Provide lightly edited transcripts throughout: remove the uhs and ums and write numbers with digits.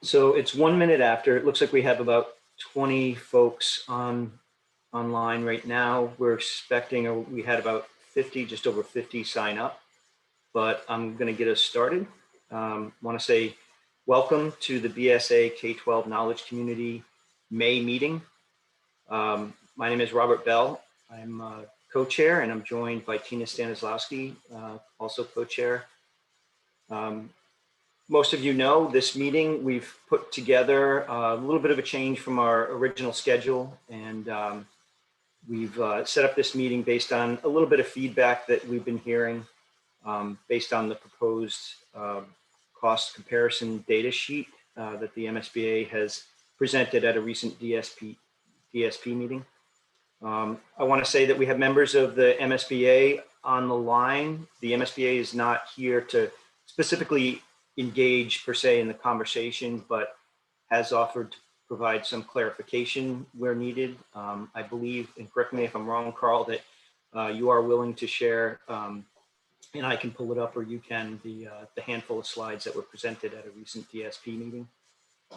So it's 1 minute after. It looks like we have about 20 folks online right now. We're expecting, or we had about 50, just over 50 sign up, but I'm going to get us started. Want to say welcome to the BSA K-12 Knowledge Community May meeting. My name is Robert Bell. I'm co-chair, and I'm joined by Tina Stanislawski, also co-chair. Most of you know this meeting, we've put together a little bit of a change from our original schedule, and we've set up this meeting based on a little bit of feedback that we've been hearing based on the proposed cost comparison data sheet that the MSBA has presented at a recent DSP meeting. I want to say that we have members of the MSBA on the line. The MSBA is not here to specifically engage per se in the conversation, but has offered to provide some clarification where needed. I believe, and correct me if I'm wrong, Carl, that you are willing to share, and I can pull it up, or you can, the handful of slides that were presented at a recent DSP meeting.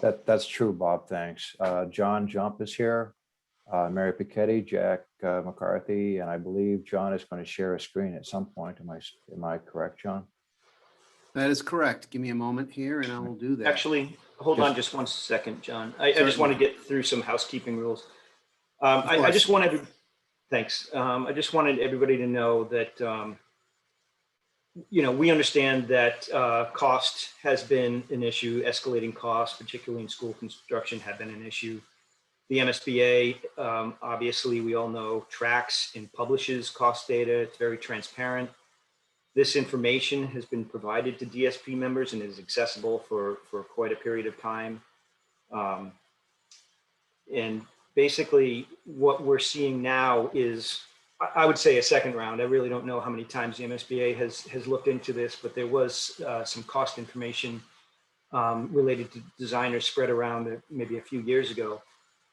That's true, Bob. Thanks. John Jump is here. Mary Piketty, Jack McCarthy, and I believe John is going to share a screen at some point. Am I correct, John? That is correct. Give me a moment here and I will do that. Actually, hold on just 1 second, John. I just want to get through some housekeeping rules. I just wanted, thanks. I just wanted everybody to know that, we understand that cost has been an issue. Escalating costs, particularly in school construction, have been an issue. The MSBA, obviously, we all know, tracks and publishes cost data. It's very transparent. This information has been provided to DSP members and is accessible for quite a period of time. And basically, what we're seeing now is, I would say, a second round. I really don't know how many times the MSBA has looked into this, but there was some cost information related to designers spread around maybe a few years ago.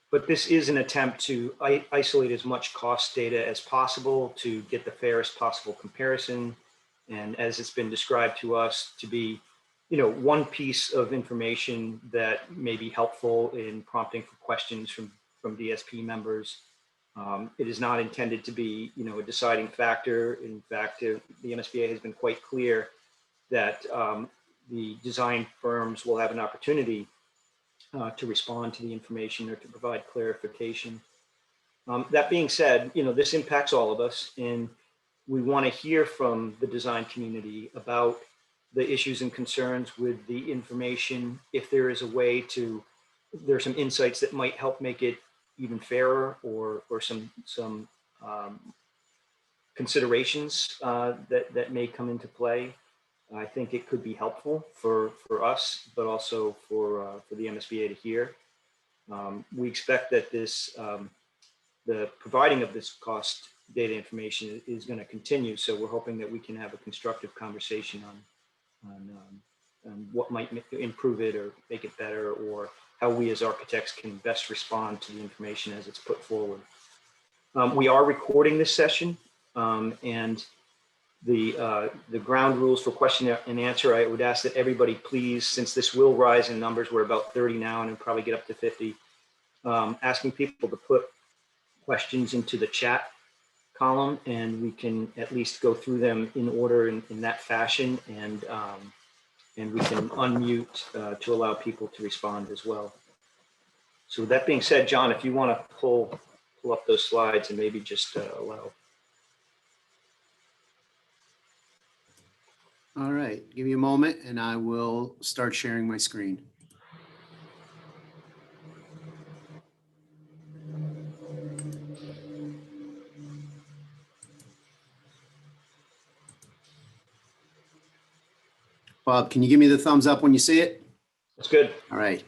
But this is an attempt to isolate as much cost data as possible to get the fairest possible comparison. And as it's been described to us, to be, one piece of information that may be helpful in prompting for questions from DSP members. It is not intended to be, a deciding factor. In fact, the MSBA has been quite clear that the design firms will have an opportunity to respond to the information or to provide clarification. That being said, this impacts all of us, and we want to hear from the design community about the issues and concerns with the information. If there is a way to, there are some insights that might help make it even fairer, or some considerations that may come into play. I think it could be helpful for us, but also for the MSBA to hear. We expect that this, the providing of this cost data information is going to continue. So we're hoping that we can have a constructive conversation on what might improve it or make it better, or how we as architects can best respond to the information as it's put forward. We are recording this session, and the ground rules for question and answer, I would ask that everybody please, since this will rise in numbers, we're about 30 now and it'll probably get up to 50, asking people to put questions into the chat column, and we can at least go through them in order in that fashion, and we can unmute to allow people to respond as well. So with that being said, John, if you want to pull up those slides and maybe just allow. All right, give me a moment and I will start sharing my screen. Bob, can you give me the thumbs up when you see it? That's good. All right.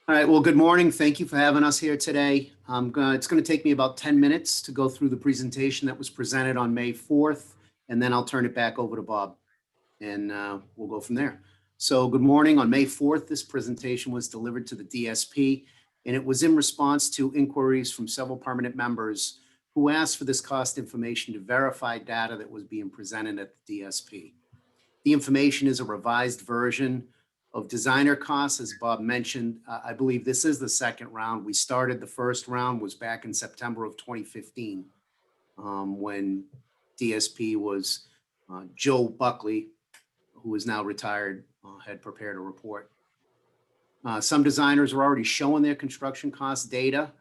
All right, well, good morning. Thank you for having us here today. It's going to take me about 10 minutes to go through the presentation that was presented on May 4th, and then I'll turn it back over to Bob, and we'll go from there. So good morning. On May 4th, this presentation was delivered to the DSP, and it was in response to inquiries from several permanent members who asked for this cost information to verify data that was being presented at the DSP. The information is a revised version of designer costs. As Bob mentioned, I believe this is the second round. We started the first round was back in September of 2015, when DSP was Joe Buckley, who is now retired, had prepared a report. Some designers are already showing their construction cost data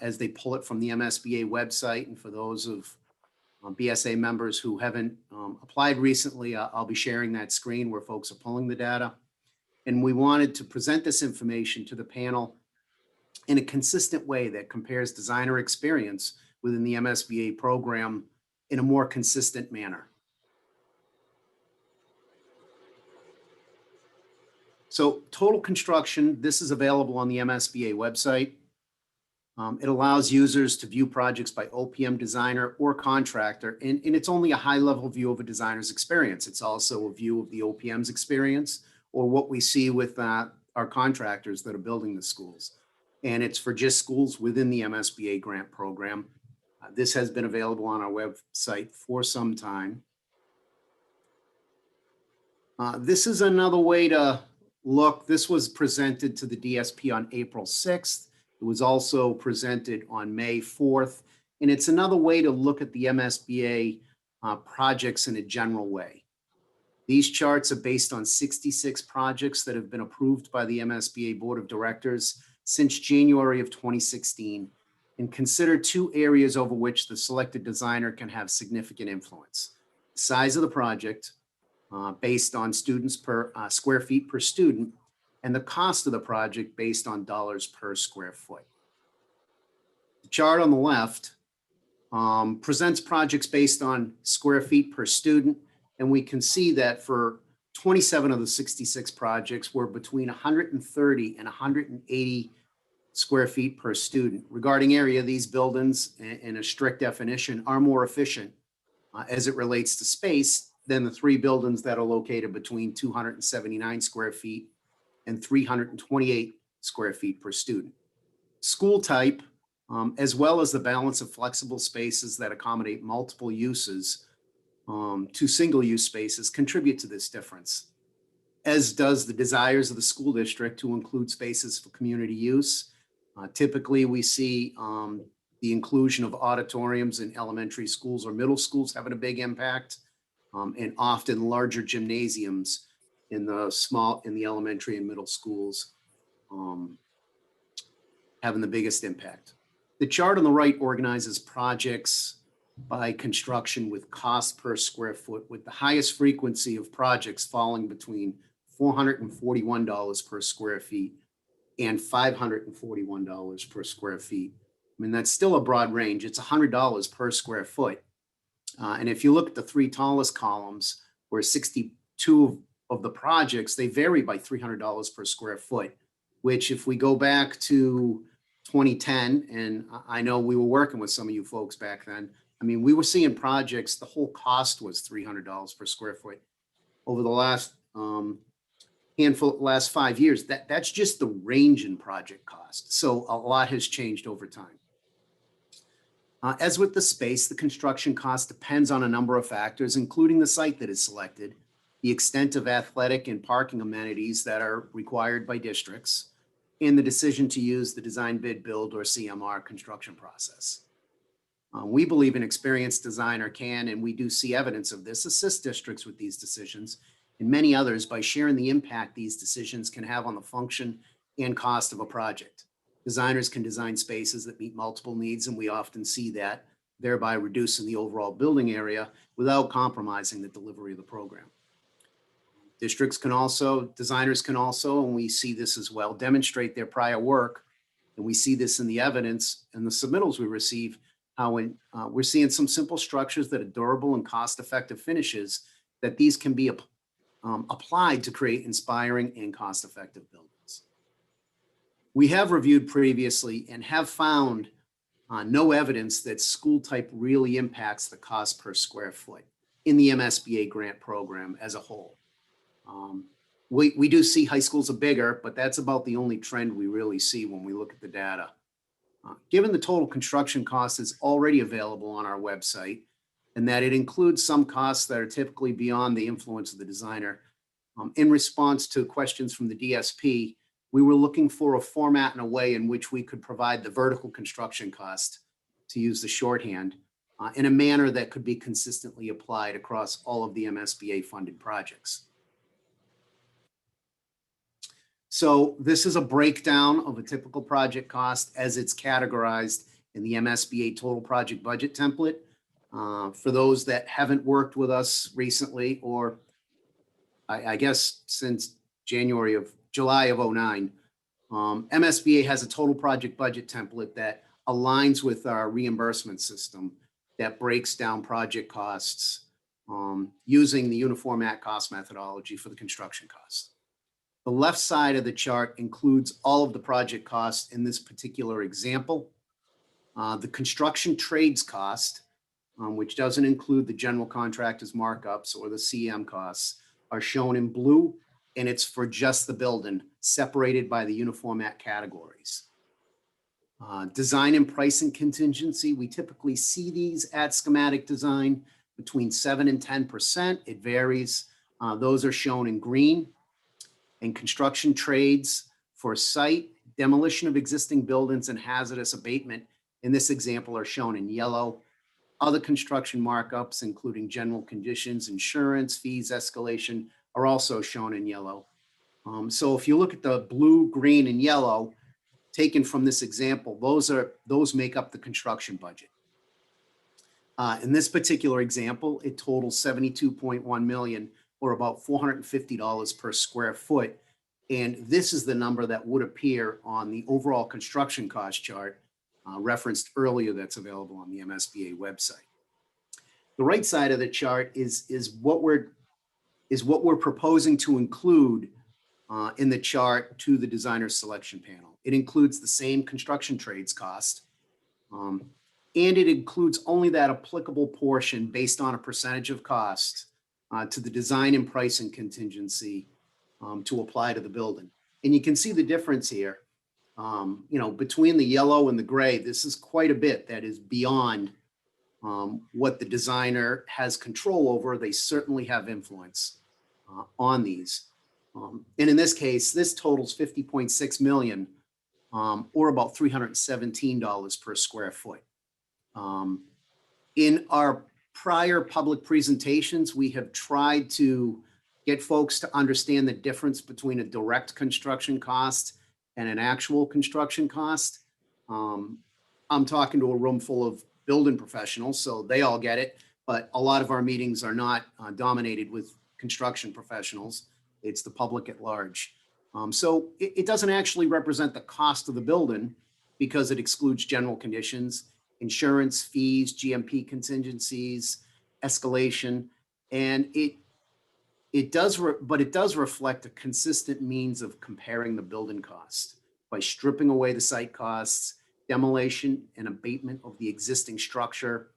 as they pull it from the MSBA website. And for those of BSA members who haven't applied recently, I'll be sharing that screen where folks are pulling the data. And we wanted to present this information to the panel in a consistent way that compares designer experience within the MSBA program in a more consistent manner. So total construction, this is available on the MSBA website. It allows users to view projects by OPM designer or contractor, and it's only a high-level view of a designer's experience. It's also a view of the OPM's experience or what we see with our contractors that are building the schools. And it's for just schools within the MSBA grant program. This has been available on our website for some time. This is another way to look. This was presented to the DSP on April 6th. It was also presented on May 4th. And it's another way to look at the MSBA projects in a general way. These charts are based on 66 projects that have been approved by the MSBA Board of Directors since January of 2016, and consider two areas over which the selected designer can have significant influence. The size of the project, based on students per square feet per student, and the cost of the project based on dollars per square foot. The chart on the left presents projects based on square feet per student, and we can see that for 27 of the 66 projects were between 130 and 180 square feet per student. Regarding area, these buildings, in a strict definition, are more efficient as it relates to space than the three buildings that are located between 279 square feet and 328 square feet per student. School type, as well as the balance of flexible spaces that accommodate multiple uses to single-use spaces, contribute to this difference, as does the desires of the school district to include spaces for community use. Typically, we see the inclusion of auditoriums in elementary schools or middle schools having a big impact, and often larger gymnasiums in the elementary and middle schools having the biggest impact. The chart on the right organizes projects by construction with cost per square foot, with the highest frequency of projects falling between $441 per square feet and $541 per square feet. I mean, that's still a broad range. It's $100 per square foot. And if you look at the three tallest columns, where 62 of the projects, they vary by $300 per square foot, which if we go back to 2010, and I know we were working with some of you folks back then, I mean, we were seeing projects, the whole cost was $300 per square foot. Over the last last 5 years, that's just the range in project cost. So a lot has changed over time. As with the space, the construction cost depends on a number of factors, including the site that is selected, the extent of athletic and parking amenities that are required by districts, and the decision to use the design bid build or CMR construction process. We believe an experienced designer can, and we do see evidence of this, assist districts with these decisions and many others by sharing the impact these decisions can have on the function and cost of a project. Designers can design spaces that meet multiple needs, and we often see that, thereby reducing the overall building area without compromising the delivery of the program. Districts can also, designers can also, and we see this as well, demonstrate their prior work, and we see this in the evidence and the submittals we receive, how we're seeing some simple structures that are durable and cost-effective finishes, that these can be applied to create inspiring and cost-effective buildings. We have reviewed previously and have found no evidence that school type really impacts the cost per square foot in the MSBA grant program as a whole. We do see high schools are bigger, but that's about the only trend we really see when we look at the data. Given the total construction cost is already available on our website, and that it includes some costs that are typically beyond the influence of the designer, In response to questions from the DSP, we were looking for a format and a way in which we could provide the vertical construction cost, to use the shorthand, in a manner that could be consistently applied across all of the MSBA funded projects. So this is a breakdown of a typical project cost as it's categorized in the MSBA total project budget template. For those that haven't worked with us recently, or I guess since July of 09, MSBA has a total project budget template that aligns with our reimbursement system that breaks down project costs using the uniform at cost methodology for the construction costs. The left side of the chart includes all of the project costs in this particular example. The construction trades cost, which doesn't include the general contractor's markups or the CM costs, are shown in blue, and it's for just the building, separated by the uniform at categories. Design and pricing contingency, we typically see these at schematic design between 7 and 10%. It varies. Those are shown in green. And construction trades for site, demolition of existing buildings, and hazardous abatement, in this example, are shown in yellow. Other construction markups, including general conditions, insurance, fees, escalation, are also shown in yellow. So if you look at the blue, green, and yellow taken from this example, those make up the construction budget. In this particular example, it totals $72.1 million, or about $450 per square foot. And this is the number that would appear on the overall construction cost chart referenced earlier that's available on the MSBA website. The right side of the chart is what we're proposing to include in the chart to the designer selection panel. It includes the same construction trades cost, and it includes only that applicable portion based on a percentage of cost to the design and pricing contingency to apply to the building. And you can see the difference here. Between the yellow and the gray, this is quite a bit that is beyond what the designer has control over. They certainly have influence on these. And in this case, this totals $50.6 million, or about $317 per square foot. In our prior public presentations, we have tried to get folks to understand the difference between a direct construction cost and an actual construction cost. I'm talking to a room full of building professionals, so they all get it, but a lot of our meetings are not dominated with construction professionals. It's the public at large. So it doesn't actually represent the cost of the building because it excludes general conditions, insurance, fees, GMP contingencies, escalation, and it does reflect a consistent means of comparing the building cost by stripping away the site costs, demolition and abatement of the existing structure,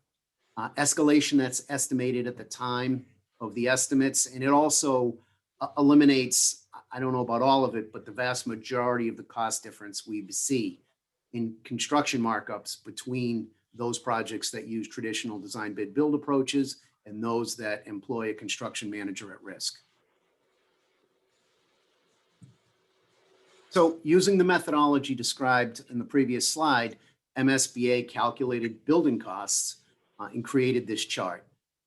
escalation that's estimated at the time of the estimates, and it also eliminates, I don't know about all of it, but the vast majority of the cost difference we see in construction markups between those projects that use traditional design bid build approaches and those that employ a construction manager at risk. So using the methodology described in the previous slide, MSBA calculated building costs and created this chart.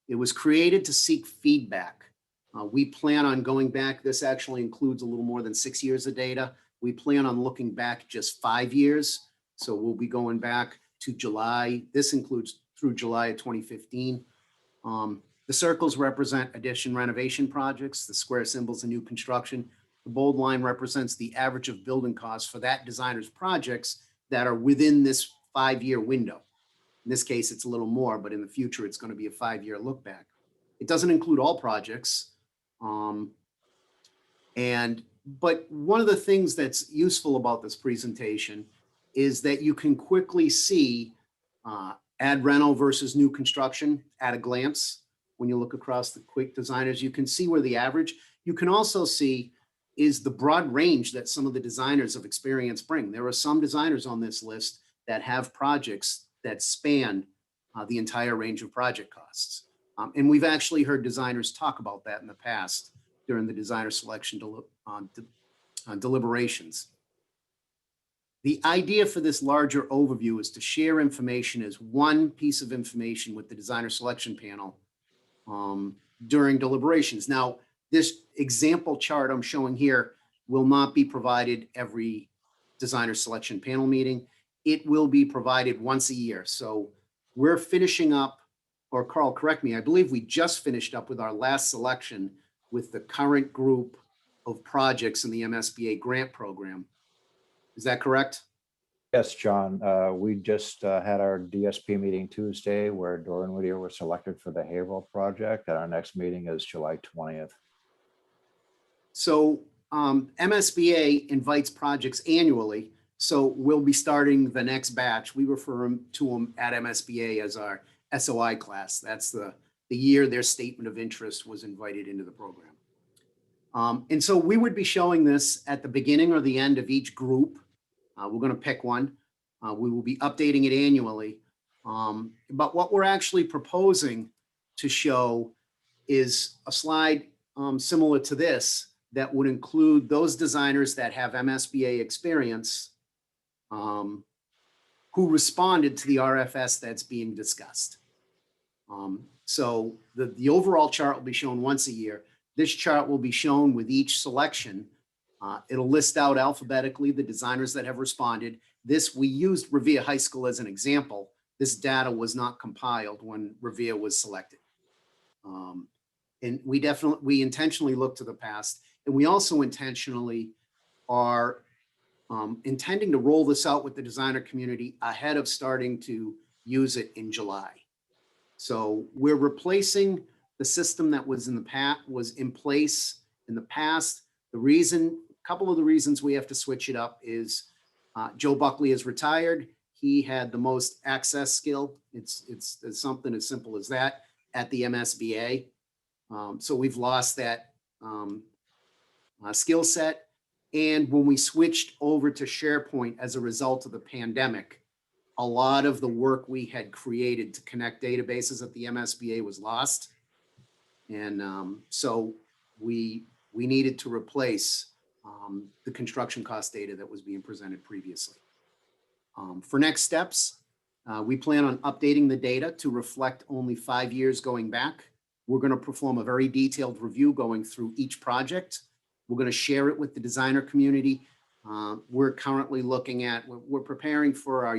It was created to seek feedback. We plan on going back. This actually includes a little more than 6 years of data. We plan on looking back just 5 years. So we'll be going back to July. This includes through July of 2015. The circles represent addition renovation projects. The square symbols are new construction. The bold line represents the average of building costs for that designer's projects that are within this 5-year window. In this case, it's a little more, but in the future, it's going to be a 5-year look back. It doesn't include all projects. But one of the things that's useful about this presentation is that you can quickly see ad reno versus new construction at a glance. When you look across the quick designers, you can see where the average. You can also see is the broad range that some of the designers of experience bring. There are some designers on this list that have projects that span the entire range of project costs. And we've actually heard designers talk about that in the past during the designer selection deliberations. The idea for this larger overview is to share information as one piece of information with the designer selection panel during deliberations. Now, this example chart I'm showing here will not be provided every designer selection panel meeting. It will be provided once a year. So we're finishing up, or Carl, correct me, I believe we just finished up with our last selection with the current group of projects in the MSBA grant program. Is that correct? Yes, John, we just had our DSP meeting Tuesday where Dora and Whittier were selected for the Haverhill project, and our next meeting is July 20th. So MSBA invites projects annually. So we'll be starting the next batch. We refer to them at MSBA as our SOI class. That's the year their statement of interest was invited into the program. And so we would be showing this at the beginning or the end of each group. We're going to pick one. We will be updating it annually. But what we're actually proposing to show is a slide similar to this that would include those designers that have MSBA experience who responded to the RFS that's being discussed. So the overall chart will be shown once a year. This chart will be shown with each selection. It'll list out alphabetically the designers that have responded. We used Revere High School as an example. This data was not compiled when Revere was selected. And we intentionally look to the past, and we also intentionally are intending to roll this out with the designer community ahead of starting to use it in July. So we're replacing the system that was in place in the past. A couple of the reasons we have to switch it up is Joe Buckley is retired. He had the most access skill. It's something as simple as that at the MSBA. So we've lost that skill set. And when we switched over to SharePoint as a result of the pandemic, a lot of the work we had created to connect databases at the MSBA was lost. And so we needed to replace the construction cost data that was being presented previously. For next steps, we plan on updating the data to reflect only 5 years going back. We're going to perform a very detailed review going through each project. We're going to share it with the designer community. We're currently we're preparing for our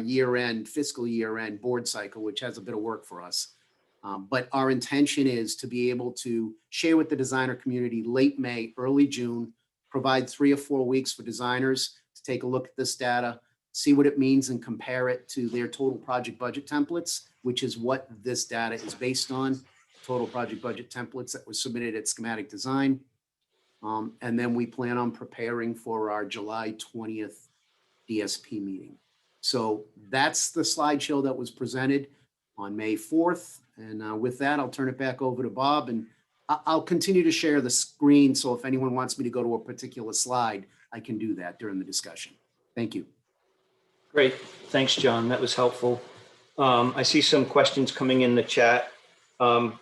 fiscal year-end board cycle, which has a bit of work for us. But our intention is to be able to share with the designer community late May, early June, provide 3 or 4 weeks for designers to take a look at this data, see what it means and compare it to their total project budget templates, which is what this data is based on, total project budget templates that were submitted at schematic design. And then we plan on preparing for our July 20th DSP meeting. So that's the slideshow that was presented on May 4th. And with that, I'll turn it back over to Bob, and I'll continue to share the screen. So if anyone wants me to go to a particular slide, I can do that during the discussion. Thank you. Great. Thanks, John. That was helpful. I see some questions coming in the chat. And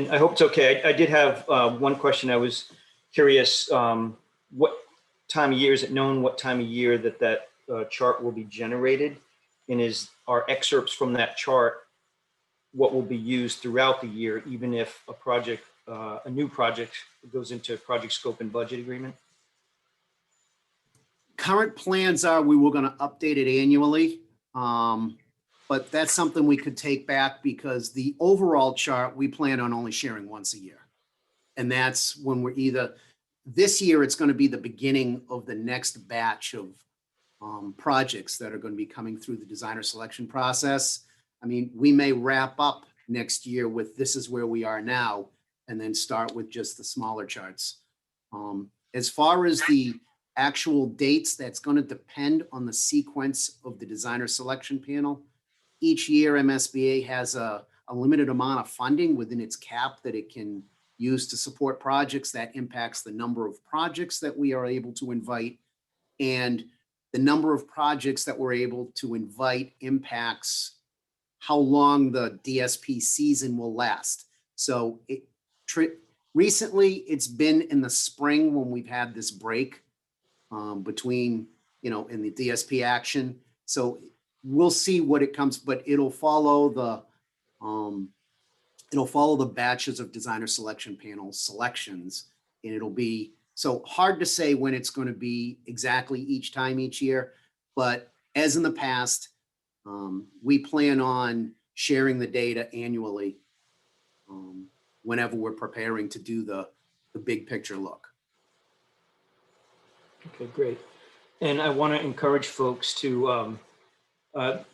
I hope it's okay. I did have one question. I was curious, what time of year, is it known what time of year that chart will be generated? And are excerpts from that chart what will be used throughout the year, even if a new project goes into project scope and budget agreement? Current plans are we were going to update it annually, but that's something we could take back because the overall chart we plan on only sharing once a year. And that's when this year it's going to be the beginning of the next batch of projects that are going to be coming through the designer selection process. I mean, we may wrap up next year with this is where we are now, and then start with just the smaller charts. As far as the actual dates, that's going to depend on the sequence of the designer selection panel. Each year, MSBA has a limited amount of funding within its cap that it can use to support projects. That impacts the number of projects that we are able to invite, and the number of projects that we're able to invite impacts how long the DSP season will last. So Recently, it's been in the spring when we've had this break between, in the DSP action. So we'll see what it comes, but it'll follow the batches of designer selection panel selections, and it'll be, so hard to say when it's going to be exactly each time each year, but as in the past, we plan on sharing the data annually whenever we're preparing to do the big picture look. Okay, great. And I want to encourage folks to not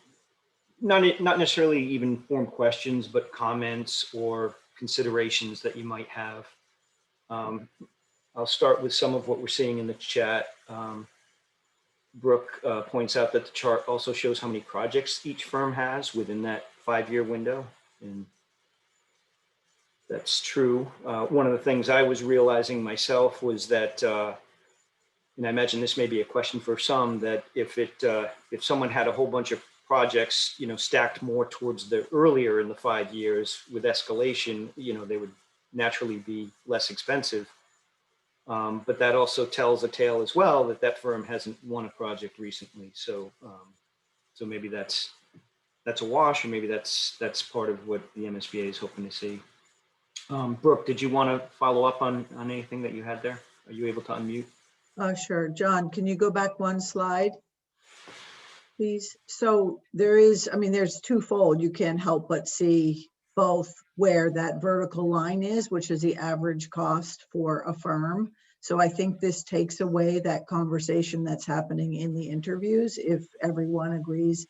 necessarily even form questions, but comments or considerations that you might have. I'll start with some of what we're seeing in the chat. Brooke points out that the chart also shows how many projects each firm has within that 5-year window. And that's true. One of the things I was realizing myself was that, and I imagine this may be a question for some, that if someone had a whole bunch of projects, stacked more towards the earlier in the 5 years with escalation, they would naturally be less expensive. But that also tells a tale as well that firm hasn't won a project recently. So maybe that's a wash, or maybe that's part of what the MSBA is hoping to see. Brooke, did you want to follow up on anything that you had there? Are you able to unmute? Sure. John, can you go back one slide, please? So there's twofold. You can't help but see both where that vertical line is, which is the average cost for a firm. So I think this takes away that conversation that's happening in the interviews, if everyone agrees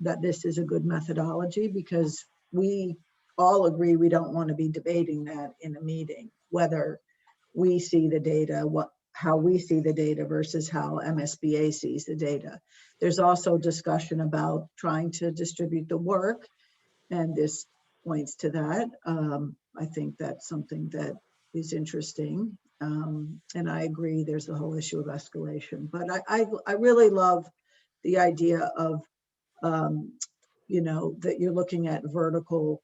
that this is a good methodology, because we all agree we don't want to be debating that in a meeting, whether we see the data, how we see the data versus how MSBA sees the data. There's also discussion about trying to distribute the work, and this points to that. I think that's something that is interesting. And I agree there's the whole issue of escalation, but I really love the idea of, that you're looking at vertical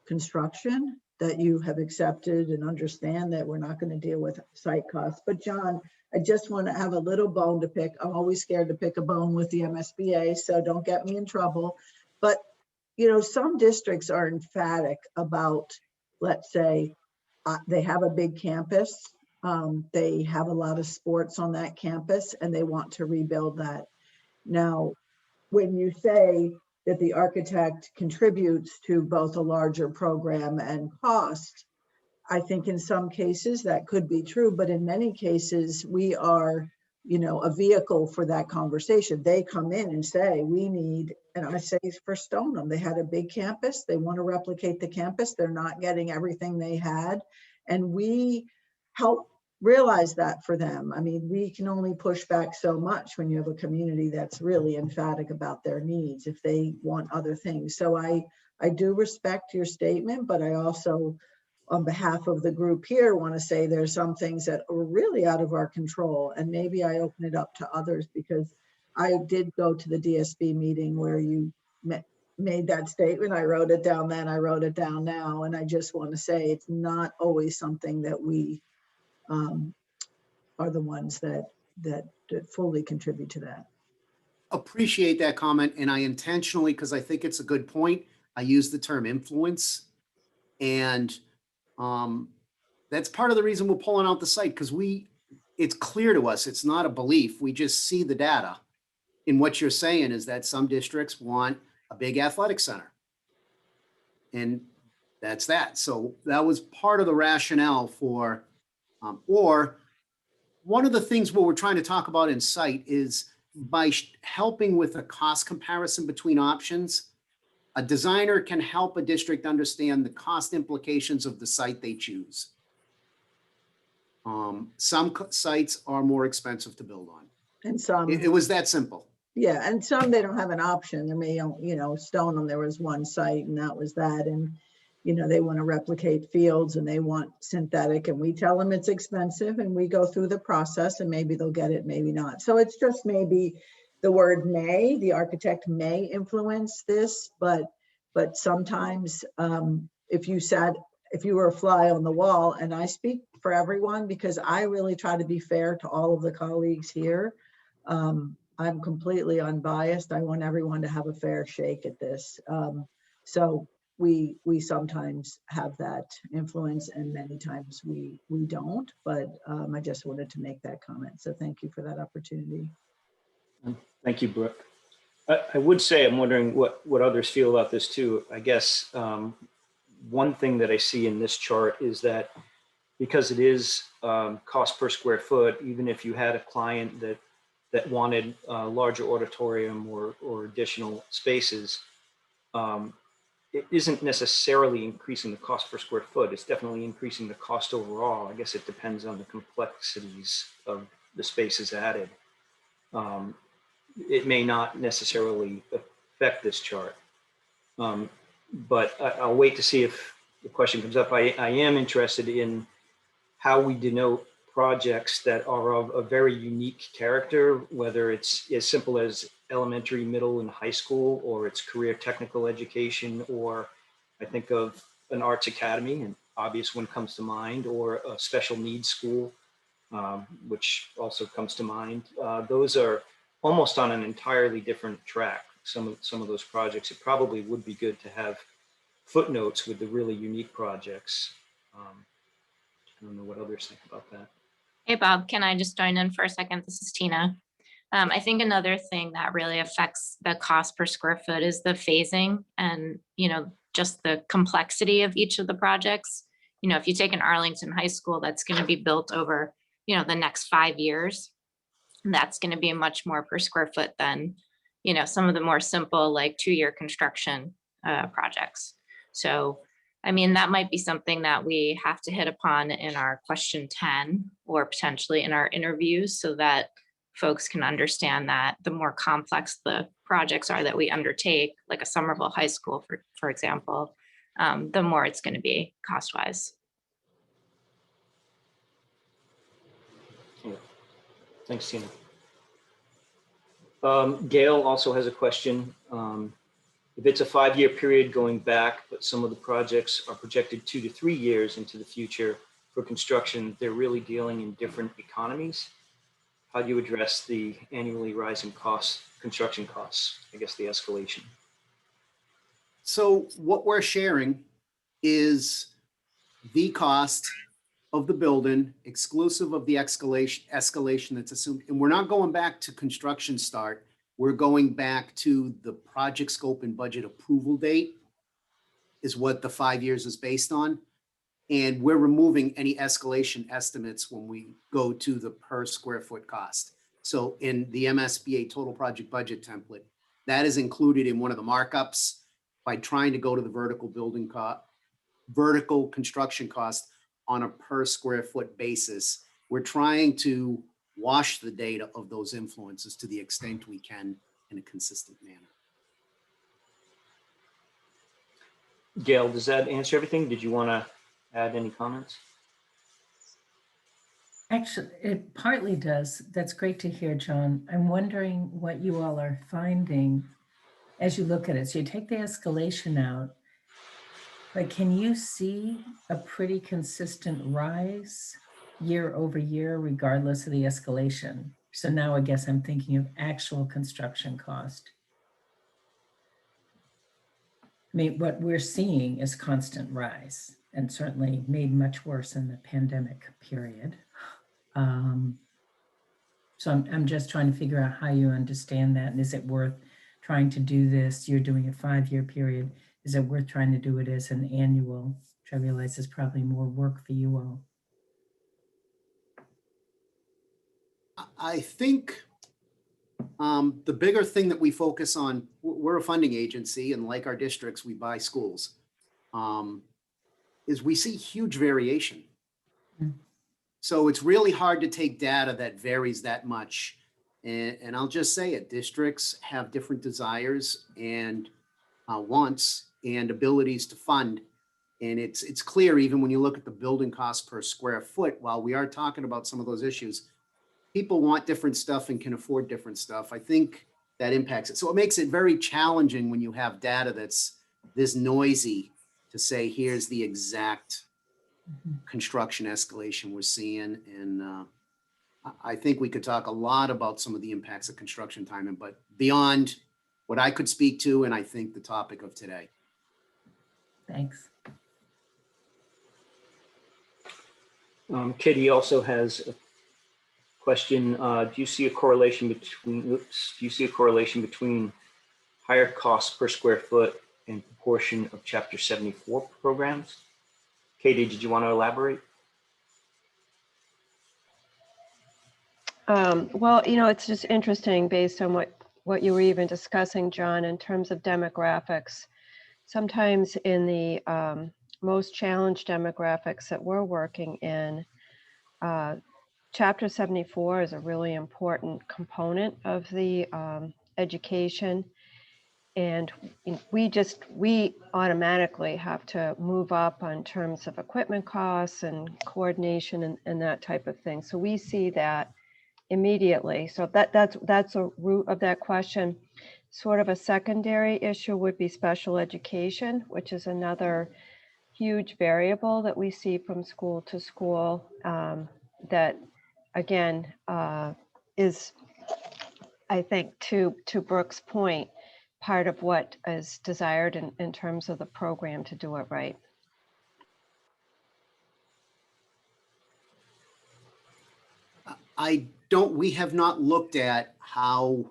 construction, that you have accepted and understand that we're not going to deal with site costs. But John, I just want to have a little bone to pick. I'm always scared to pick a bone with the MSBA, so don't get me in trouble. But, some districts are emphatic about, let's say, they have a big campus. They have a lot of sports on that campus, and they want to rebuild that. Now, when you say that the architect contributes to both a larger program and cost, I think in some cases that could be true, but in many cases we are, a vehicle for that conversation. They come in and say, we need, and I say for Stoneham, they had a big campus. They want to replicate the campus. They're not getting everything they had. And we help realize that for them. I mean, we can only push back so much when you have a community that's really emphatic about their needs if they want other things. So I do respect your statement, but I also, on behalf of the group here, want to say there's some things that are really out of our control, and maybe I open it up to others, because I did go to the DSB meeting where you made that statement. I wrote it down then, I wrote it down now, and I just want to say it's not always something that we are the ones that fully contribute to that. Appreciate that comment, and I intentionally, because I think it's a good point, I use the term influence, and that's part of the reason we're pulling out the site, because it's clear to us, it's not a belief, we just see the data. And what you're saying is that some districts want a big athletic center, and that's that. So that was part of the rationale for, or one of the things what we're trying to talk about in site is by helping with a cost comparison between options, a designer can help a district understand the cost implications of the site they choose. Some sites are more expensive to build on. And some, it was that simple. Yeah, and some they don't have an option. There may, Stoneham, there was one site and that was that. And, they want to replicate fields and they want synthetic, and we tell them it's expensive, and we go through the process, and maybe they'll get it, maybe not. So it's just maybe the word may, the architect may influence this, but sometimes if you sat if you were a fly on the wall, and I speak for everyone because I really try to be fair to all of the colleagues here. I'm completely unbiased. I want everyone to have a fair shake at this. So we sometimes have that influence and many times we don't, but I just wanted to make that comment. So thank you for that opportunity. Thank you, Brooke. I would say I'm wondering what others feel about this too. I guess one thing that I see in this chart is that because it is cost per square foot, even if you had a client that wanted a larger auditorium or additional spaces, it isn't necessarily increasing the cost per square foot. It's definitely increasing the cost overall. I guess it depends on the complexities of the spaces added. It may not necessarily affect this chart. But I'll wait to see if the question comes up. I am interested in how we denote projects that are of a very unique character, whether it's as simple as elementary, middle, and high school, or it's career technical education, or I think of an arts academy, an obvious one comes to mind, or a special needs school, which also comes to mind. Those are almost on an entirely different track. Some of those projects, it probably would be good to have footnotes with the really unique projects. I don't know what others think about that. Hey, Bob, can I just join in for a second? This is Tina. I think another thing that really affects the cost per square foot is the phasing and, just the complexity of each of the projects. If you take an Arlington High School that's going to be built over, the next 5 years, that's going to be much more per square foot than, some of the more simple, like 2-year construction projects. So, that might be something that we have to hit upon in our question 10 or potentially in our interviews so that folks can understand that the more complex the projects are that we undertake, like a Somerville High School, for example, the more it's going to be cost-wise. Yeah. Thanks, Tina. Gail also has a question. If it's a 5-year period going back, but some of the projects are projected 2 to 3 years into the future for construction, they're really dealing in different economies. How do you address the annually rising costs, construction costs, I guess the escalation? So what we're sharing is the cost of the building exclusive of the escalation that's assumed. And we're not going back to construction start. We're going back to the project scope and budget approval date is what the 5 years is based on. And we're removing any escalation estimates when we go to the per square foot cost. So in the MSBA total project budget template, that is included in one of the markups by trying to go to the vertical construction cost on a per square foot basis. We're trying to wash the data of those influences to the extent we can in a consistent manner. Gail, does that answer everything? Did you want to add any comments? Actually, it partly does. That's great to hear, John. I'm wondering what you all are finding as you look at it. So you take the escalation out, but can you see a pretty consistent rise year over year, regardless of the escalation? So now I guess I'm thinking of actual construction cost. What we're seeing is constant rise and certainly made much worse in the pandemic period. So I'm just trying to figure out how you understand that. And is it worth trying to do this? You're doing a 5-year period. Is it worth trying to do it as an annual, which I realize is probably more work for you all? I think the bigger thing that we focus on, we're a funding agency, and like our districts, we buy schools, is we see huge variation. So it's really hard to take data that varies that much. And I'll just say it, districts have different desires and wants and abilities to fund. And it's clear, even when you look at the building cost per square foot, while we are talking about some of those issues, people want different stuff and can afford different stuff. I think that impacts it. So it makes it very challenging when you have data that's this noisy to say, here's the exact Mhm. construction escalation we're seeing. And I think we could talk a lot about some of the impacts of construction timing, but beyond what I could speak to, and I think the topic of today. Thanks. Katie also has a question. Do you see a correlation between higher costs per square foot and proportion of Chapter 74 programs? Katie, did you want to elaborate? Well, it's just interesting based on what you were even discussing, John, in terms of demographics. Sometimes in the most challenged demographics that we're working in, Chapter 74 is a really important component of the education. And we automatically have to move up on terms of equipment costs and coordination and that type of thing. So we see that immediately. So that's a root of that question. Sort of a secondary issue would be special education, which is another huge variable that we see from school to school, that again is, I think, to Brooke's point, part of what is desired in terms of the program to do it right. We have not looked at how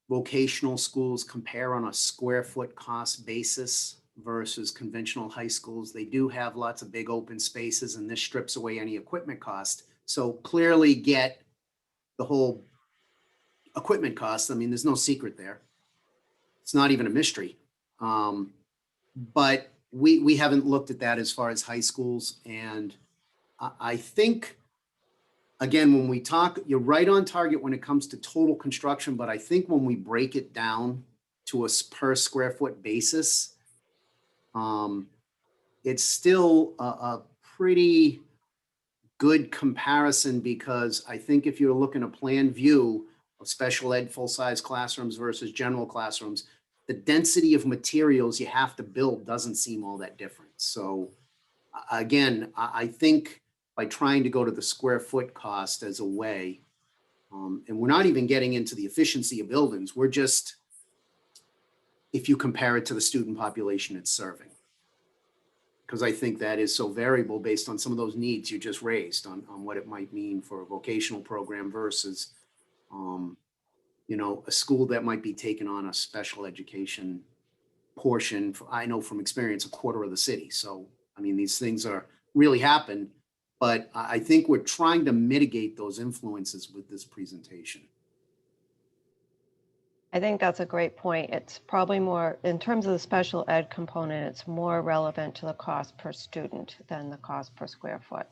vocational schools compare on a square foot cost basis versus conventional high schools. They do have lots of big open spaces, and this strips away any equipment cost. So clearly get the whole equipment cost. I mean, there's no secret there. It's not even a mystery. But we haven't looked at that as far as high schools. And I think, again, when we talk, you're right on target when it comes to total construction, but I think when we break it down to a per square foot basis, it's still a pretty good comparison, because I think if you're looking at a plan view of special ed full-size classrooms versus general classrooms, the density of materials you have to build doesn't seem all that different. So again, I think by trying to go to the square foot cost as a way, and we're not even getting into the efficiency of buildings, we're just, if you compare it to the student population it's serving. Because I think that is so variable based on some of those needs you just raised on what it might mean for a vocational program versus, a school that might be taking on a special education portion. I know from experience, a quarter of the city. So, I mean, these things are really happen, but I think we're trying to mitigate those influences with this presentation. I think that's a great point. It's probably more, in terms of the special ed component, it's more relevant to the cost per student than the cost per square foot.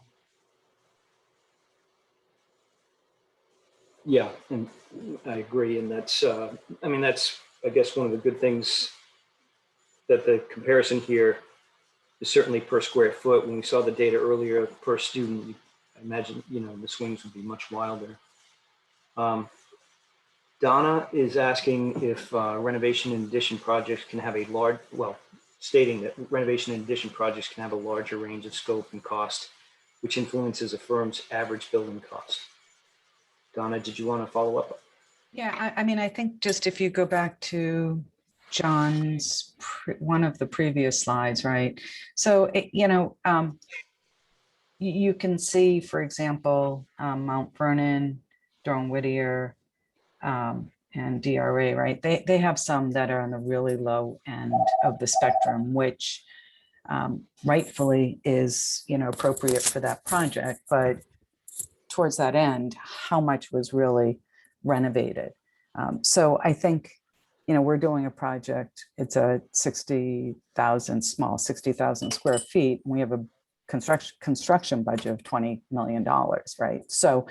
Yeah, and I agree. And that's, I guess, one of the good things that the comparison here is certainly per square foot. When we saw the data earlier per student, I imagine, the swings would be much wilder. Donna is asking if renovation and addition projects can have stating that renovation and addition projects can have a larger range of scope and cost, which influences a firm's average building cost. Donna, did you want to follow up? Yeah, I think just if you go back to John's, one of the previous slides, right? So, you can see, for example, Mount Vernon, Durham Whittier, and DRA, right? They have some that are on the really low end of the spectrum, which rightfully is, appropriate for that project. But towards that end, how much was really renovated? So I think, we're doing a project. It's a 60,000 square feet. And we have a construction budget of $20 million, right? So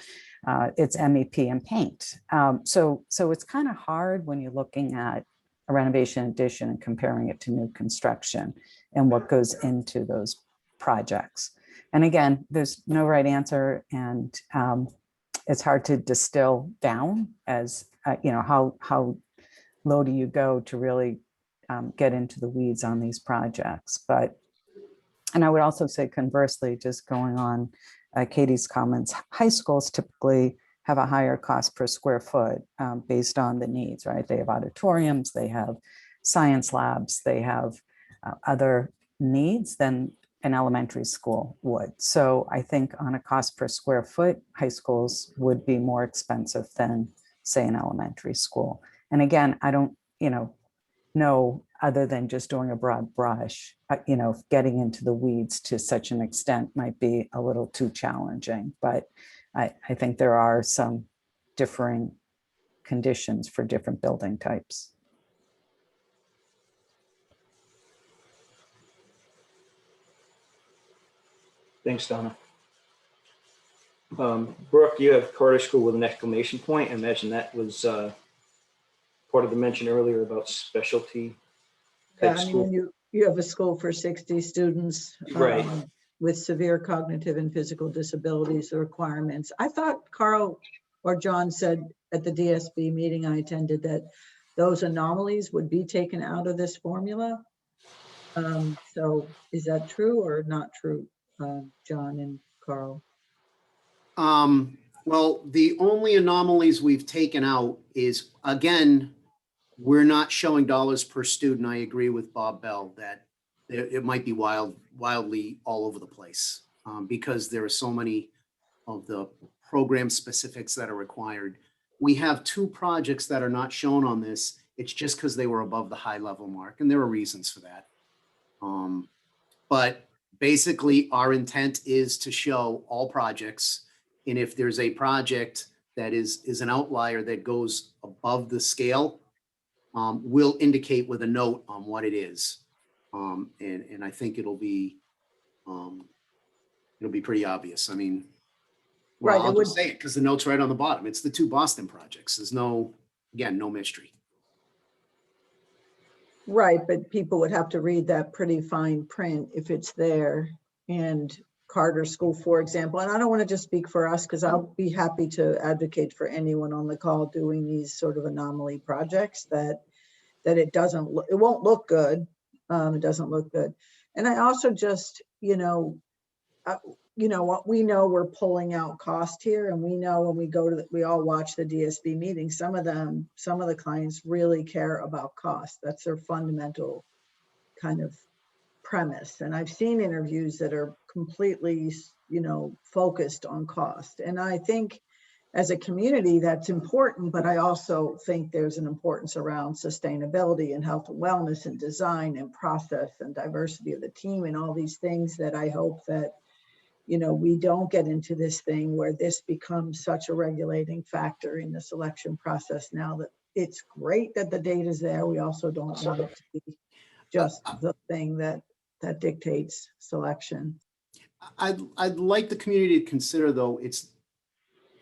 it's MEP and paint. So it's kind of hard when you're looking at a renovation addition and comparing it to new construction and what goes into those projects. And again, there's no right answer, and it's hard to distill down as how low do you go to really get into the weeds on these projects. But, and I would also say conversely, just going on Katie's comments, high schools typically have a higher cost per square foot based on the needs, right? They have auditoriums, they have science labs, they have other needs than an elementary school would. So I think on a cost per square foot, high schools would be more expensive than, say, an elementary school. And again, I don't, know other than just doing a broad brush, getting into the weeds to such an extent might be a little too challenging. But I think there are some differing conditions for different building types. Thanks, Donna. Brooke, you have Carter School with an exclamation point. I imagine that was part of the mention earlier about specialty Yeah, type I mean, school. when you have a school for 60 students Right. with severe cognitive and physical disabilities, the requirements. I thought Carl or John said at the DSB meeting I attended that those anomalies would be taken out of this formula. So is that true or not true, John and Carl? Well, the only anomalies we've taken out is, again, we're not showing dollars per student. I agree with Bob Bell that it might be wildly all over the place because there are so many of the program specifics that are required. We have 2 projects that are not shown on this. It's just because they were above the high level mark, and there are reasons for that. But basically, our intent is to show all projects. And if there's a project that is an outlier that goes above the scale, we'll indicate with a note on what it is. And I think it'll be pretty obvious. I mean, well, Right, it I'll would- just say it because the note's right on the bottom. It's the 2 Boston projects. There's no mystery. Right, but people would have to read that pretty fine print if it's there. And Carter School, for example, and I don't want to just speak for us because I'll be happy to advocate for anyone on the call doing these sort of anomaly projects that it won't look good. It doesn't look good. And I also just, what we know, we're pulling out cost here, and we know when we all watch the DSB meetings, some of the clients really care about cost. That's their fundamental kind of premise. And I've seen interviews that are completely, focused on cost. And I think as a community, that's important, but I also think there's an importance around sustainability and health and wellness and design and process and diversity of the team and all these things that I hope that, we don't get into this thing where this becomes such a regulating factor in the selection process. Now that it's great that the data's there, we also don't want it to be just the thing that dictates selection. I'd like the community to consider, though,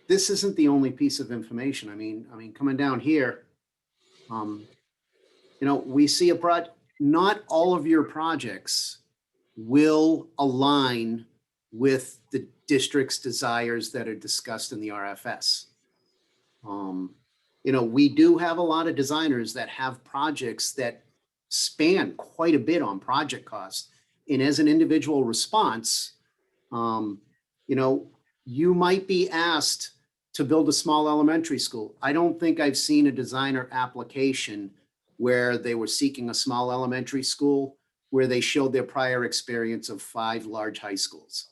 this isn't the only piece of information. I mean, coming down here, we see not all of your projects will align with the district's desires that are discussed in the RFS. We do have a lot of designers that have projects that span quite a bit on project cost. And as an individual response, you might be asked to build a small elementary school. I don't think I've seen a designer application where they were seeking a small elementary school where they showed their prior experience of 5 large high schools.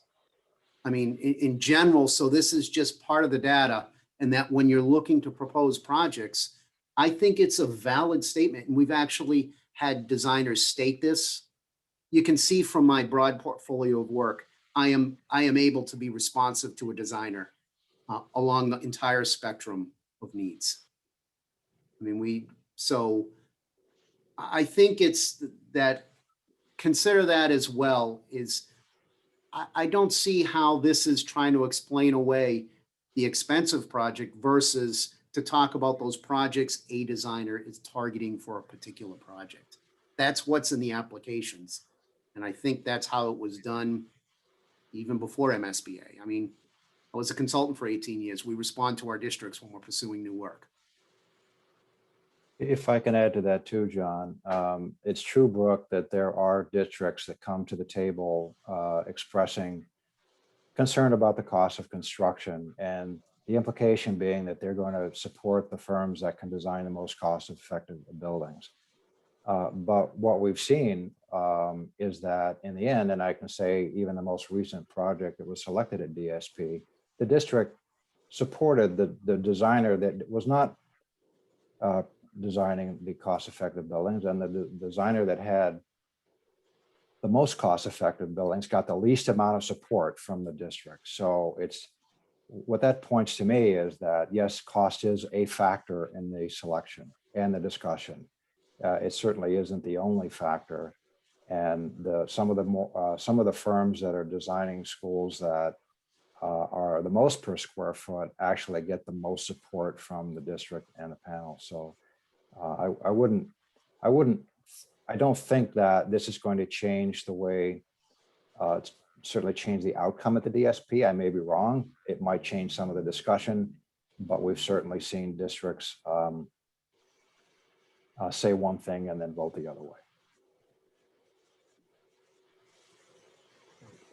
I mean, in general, so this is just part of the data, and that when you're looking to propose projects, I think it's a valid statement. And we've actually had designers state this. You can see from my broad portfolio of work, I am able to be responsive to a designer along the entire spectrum of needs. I mean, so I think it's that, consider that as well, is I don't see how this is trying to explain away the expensive project versus to talk about those projects a designer is targeting for a particular project. That's what's in the applications. And I think that's how it was done even before MSBA. I mean, I was a consultant for 18 years. We respond to our districts when we're pursuing new work. If I can add to that too, John, it's true, Brooke, that there are districts that come to the table expressing concern about the cost of construction, and the implication being that they're going to support the firms that can design the most cost-effective buildings. But what we've seen is that in the end, and I can say even the most recent project that was selected at DSP, the district supported the designer that was not designing the cost-effective buildings, and the designer that had the most cost-effective buildings got the least amount of support from the district. So it's what that points to me is that yes, cost is a factor in the selection and the discussion. It certainly isn't the only factor, and some of the firms that are designing schools that are the most per square foot actually get the most support from the district and the panel. So I don't think that this is going to change the way, certainly change the outcome at the DSP. I may be wrong. It might change some of the discussion, but we've certainly seen districts say one thing and then vote the other way.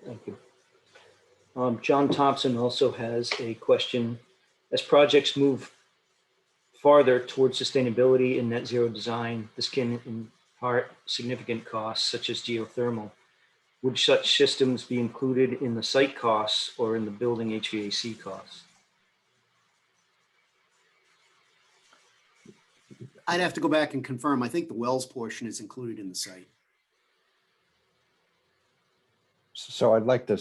Thank you. John Thompson also has a question. As projects move farther towards sustainability and net zero design, this can impart significant costs such as geothermal. Would such systems be included in the site costs or in the building HVAC costs? I'd have to go back and confirm. I think the wells portion is included in the site. So I'd like to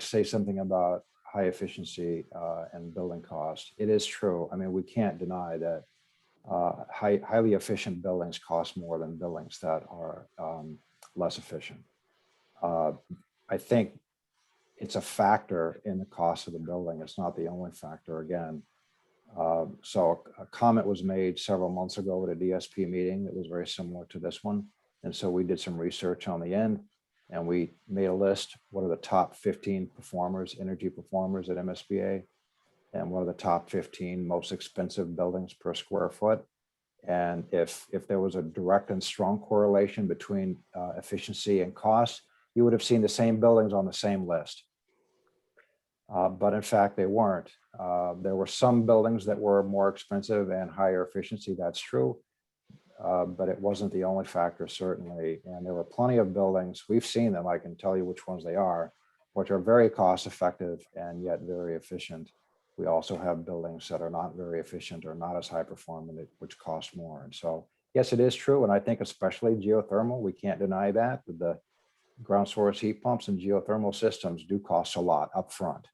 say something about high efficiency and building cost. It is true. I mean, we can't deny that highly efficient buildings cost more than buildings that are less efficient. I think it's a factor in the cost of the building. It's not the only factor again. So a comment was made several months ago at a DSP meeting that was very similar to this one. And so we did some research on the end, and we made a list. What are the top 15 performers, energy performers at MSBA? And what are the top 15 most expensive buildings per square foot? And if there was a direct and strong correlation between efficiency and cost, you would have seen the same buildings on the same list. But in fact, they weren't. There were some buildings that were more expensive and higher efficiency, that's true. But it wasn't the only factor, certainly. And there were plenty of buildings, we've seen them, I can tell you which ones they are, which are very cost effective and yet very efficient. We also have buildings that are not very efficient or not as high performing, which cost more. And so, yes, it is true. And I think especially geothermal, we can't deny that. The ground source heat pumps and geothermal systems do cost a lot upfront.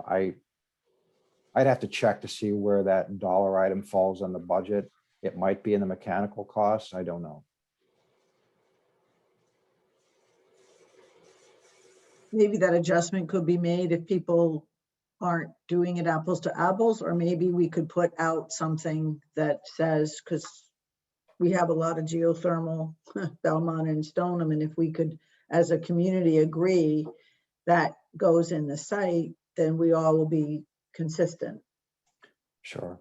I'd have to check to see where that dollar item falls on the budget. It might be in the mechanical costs. I don't know. Maybe that adjustment could be made if people aren't doing it apples to apples, or maybe we could put out something that says, because we have a lot of geothermal, Belmont and Stoneham, and if we could, as a community, agree that goes in the site, then we all will be consistent. Sure.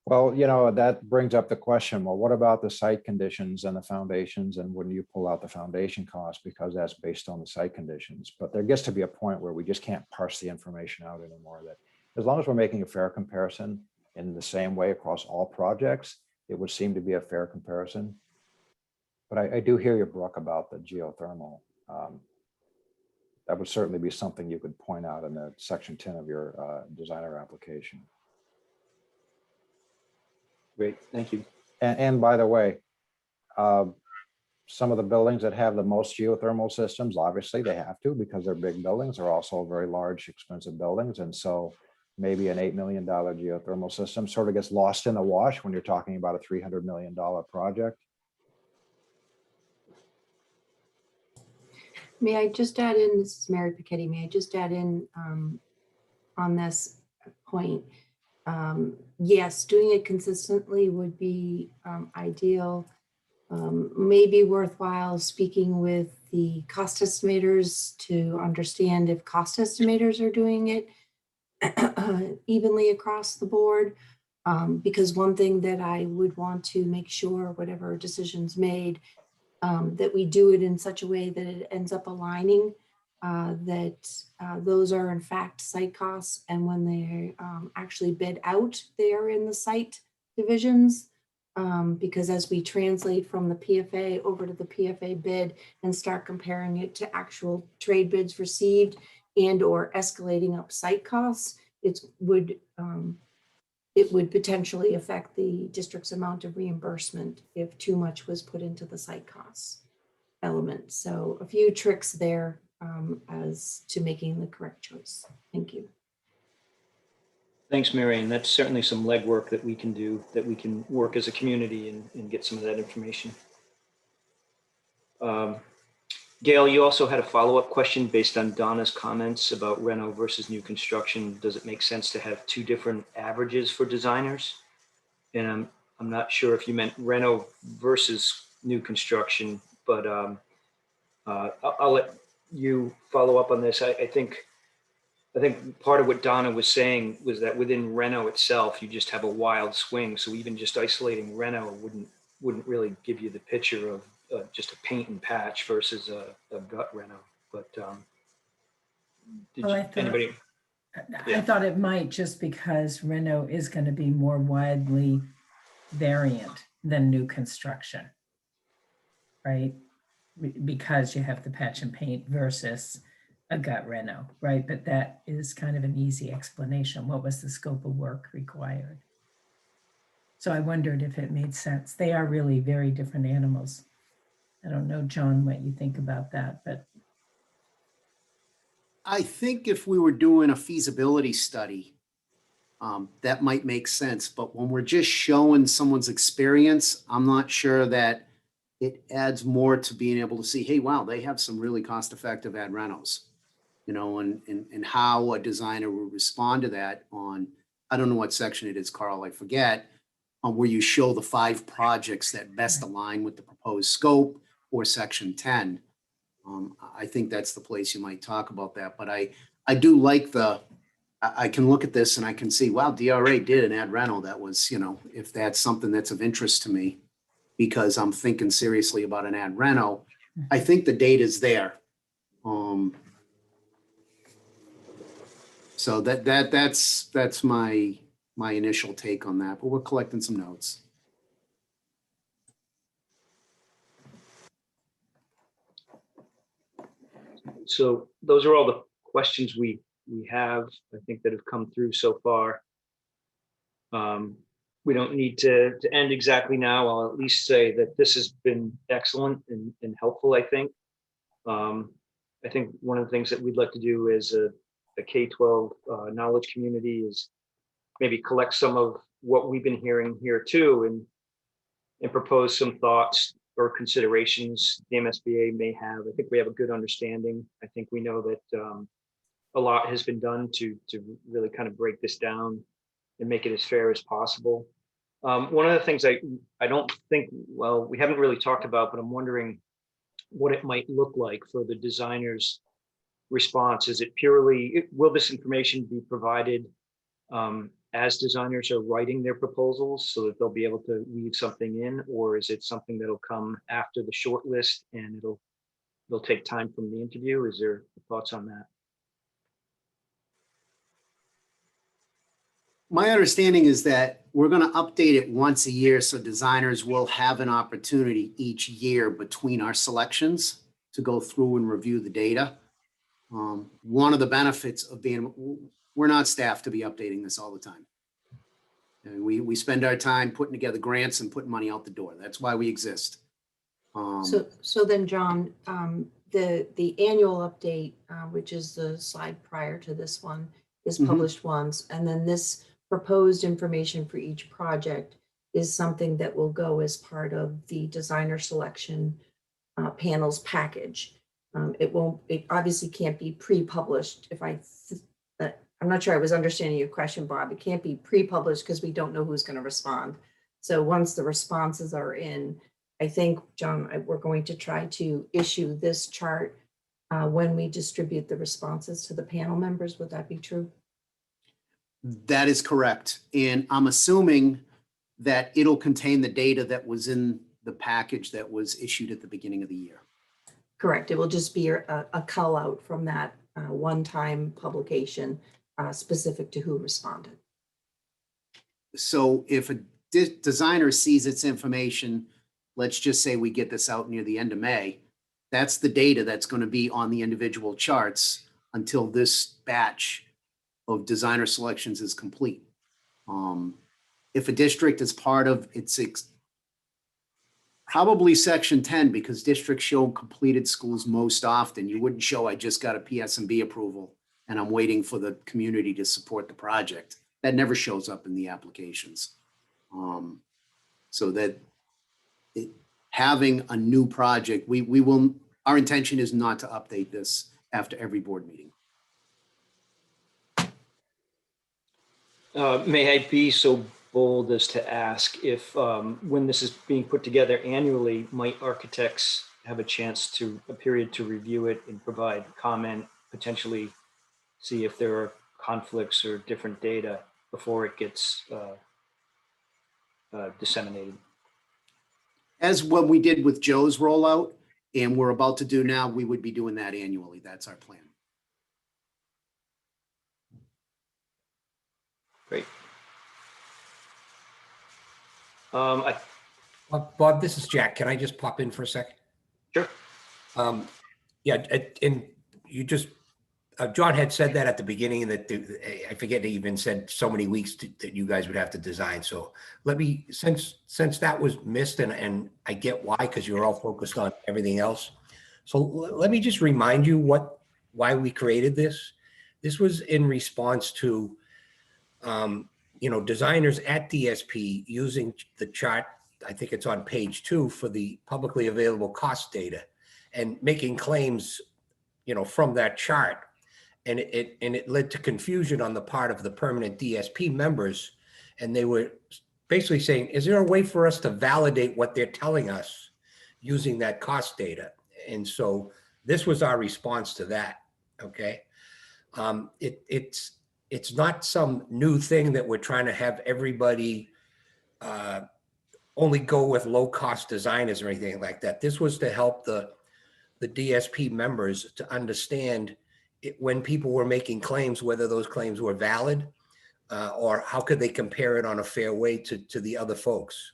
Well, you know, that brings up the question, well, what about the site conditions and the foundations? And wouldn't you pull out the foundation cost because that's based on the site conditions? But there gets to be a point where we just can't parse the information out anymore. That as long as we're making a fair comparison in the same way across all projects, it would seem to be a fair comparison. But I do hear you, Brooke, about the geothermal. That would certainly be something you could point out in the section 10 of your designer application. Great, thank you. And by the way, some of the buildings that have the most geothermal systems, obviously they have to because they're big buildings. They're also very large, expensive buildings. And so maybe an $8 million geothermal system sort of gets lost in the wash when you're talking about a $300 million project. May I just add in, this is Mary Piketty, may I just add in on this point? Yes, doing it consistently would be ideal. Maybe worthwhile speaking with the cost estimators to understand if cost estimators are doing it evenly across the board, Because one thing that I would want to make sure, whatever decision's made, that we do it in such a way that it ends up aligning, that those are in fact site costs, and when they actually bid out, they are in the site divisions. Because as we translate from the PFA over to the PFA bid and start comparing it to actual trade bids received and or escalating up site costs, it would potentially affect the district's amount of reimbursement if too much was put into the site costs element. So a few tricks there as to making the correct choice. Thank you. Thanks, Marion. That's certainly some legwork that we can do, that we can work as a community and get some of that information. Gail, you also had a follow-up question based on Donna's comments about reno versus new construction. Does it make sense to have two different averages for designers? And I'm not sure if you meant reno versus new construction, but I'll let you follow up on this. I think part of what Donna was saying was that within reno itself, you just have a wild swing. So even just isolating reno wouldn't really give you the picture of just a paint and patch versus a gut reno. But Well, I thought it might, just because reno is going to be more widely variant than new construction, right? Because you have the patch and paint versus a gut reno, right? But that is kind of an easy explanation. What was the scope of work required? So I wondered if it made sense. They are really very different animals. I don't know, John, what you think about that, but. I think if we were doing a feasibility study, that might make sense. But when we're just showing someone's experience, I'm not sure that it adds more to being able to see, hey, wow, they have some really cost-effective ad renos, you know, and how a designer will respond to that on, I don't know what section it is, Carl, I forget, where you show the 5 projects that best align with the proposed scope, or section 10. I think that's the place you might talk about that. But I do like I can look at this and I can see, wow, DRA did an ad reno that was, you know, if that's something that's of interest to me, because I'm thinking seriously about an ad reno, I think the data is there. So that's my initial take on that, but we're collecting some notes. So those are all the questions we have, I think, that have come through so far. We don't need to end exactly now. I'll at least say that this has been excellent and helpful, I think. I think one of the things that we'd like to do as a K-12 knowledge community is maybe collect some of what we've been hearing here too, and propose some thoughts or considerations the MSBA may have. I think we have a good understanding. I think we know that a lot has been done to really kind of break this down and make it as fair as possible. One of the things I don't think, well, we haven't really talked about, but I'm wondering what it might look like for the designer's response. Is it purely, will this information be provided as designers are writing their proposals so that they'll be able to weave something in, or is it something that'll come after the short list and they'll take time from the interview? Is there thoughts on that? My understanding is that we're going to update it once a year, so designers will have an opportunity each year between our selections to go through and review the data. One of the benefits of being, we're not staffed to be updating this all the time. And we spend our time putting together grants and putting money out the door. That's why we exist. So then, John, the annual update, which is the slide prior to this one, is published once, and then this proposed information for each project is something that will go as part of the designer selection panels package. It obviously can't be pre-published. I'm not sure I was understanding your question, Bob. It can't be pre-published because we don't know who's going to respond. So once the responses are in, I think, John, we're going to try to issue this chart when we distribute the responses to the panel members. Would that be true? That is correct. And I'm assuming that it'll contain the data that was in the package that was issued at the beginning of the year. Correct. It will just be a call out from that one-time publication specific to who responded. So if a designer sees its information, let's just say we get this out near the end of May, that's the data that's going to be on the individual charts until this batch of designer selections is complete. If a district is part of its probably section 10, because districts show completed schools most often, you wouldn't show I just got a PSMB approval and I'm waiting for the community to support the project. That never shows up in the applications. So that having a new project, our intention is not to update this after every board meeting. May I be so bold as to ask if, when this is being put together annually, might architects have a period to review it and provide comment, potentially see if there are conflicts or different data before it gets disseminated? As what we did with Joe's rollout, and we're about to do now, we would be doing that annually. That's our plan. Great. Bob, this is Jack. Can I just pop in for a second? Sure. Yeah, and you just, John had said that at the beginning, that I forget he even said so many weeks that you guys would have to design. So let me, since that was missed, and I get why, because you're all focused on everything else. So let me just remind you why we created this. This was in response to, designers at DSP using the chart, I think it's on page 2, for the publicly available cost data, and making claims, from that chart. And it led to confusion on the part of the permanent DSP members. And they were basically saying, is there a way for us to validate what they're telling us using that cost data? And so this was our response to that, okay? It's not some new thing that we're trying to have everybody only go with low-cost designers or anything like that. This was to help the DSP members to understand when people were making claims, whether those claims were valid, or how could they compare it on a fair way to the other folks.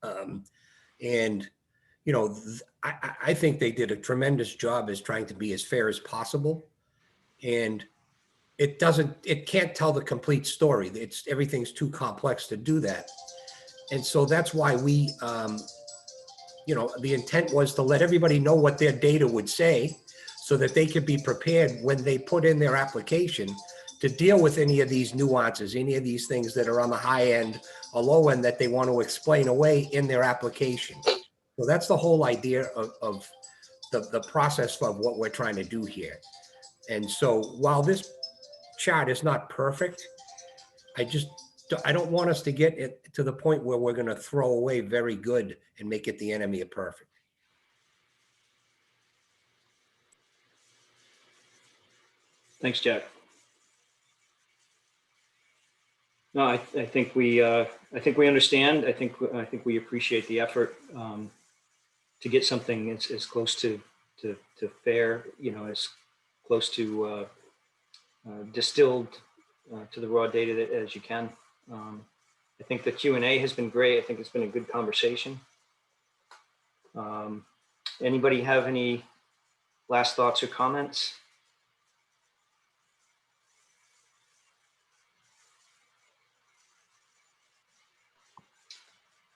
I think they did a tremendous job as trying to be as fair as possible. And it can't tell the complete story. Everything's too complex to do that. And so that's why we, the intent was to let everybody know what their data would say, so that they could be prepared when they put in their application to deal with any of these nuances, any of these things that are on the high end or low end that they want to explain away in their application. So that's the whole idea of the process of what we're trying to do here. And so while this chart is not perfect, I don't want us to get it to the point where we're going to throw away very good and make it the enemy of perfect. Thanks, Jack. No, I think we understand. I think we appreciate the effort to get something as close to fair, as close to distilled to the raw data as you can. I think the Q&A has been great. I think it's been a good conversation. Anybody have any last thoughts or comments?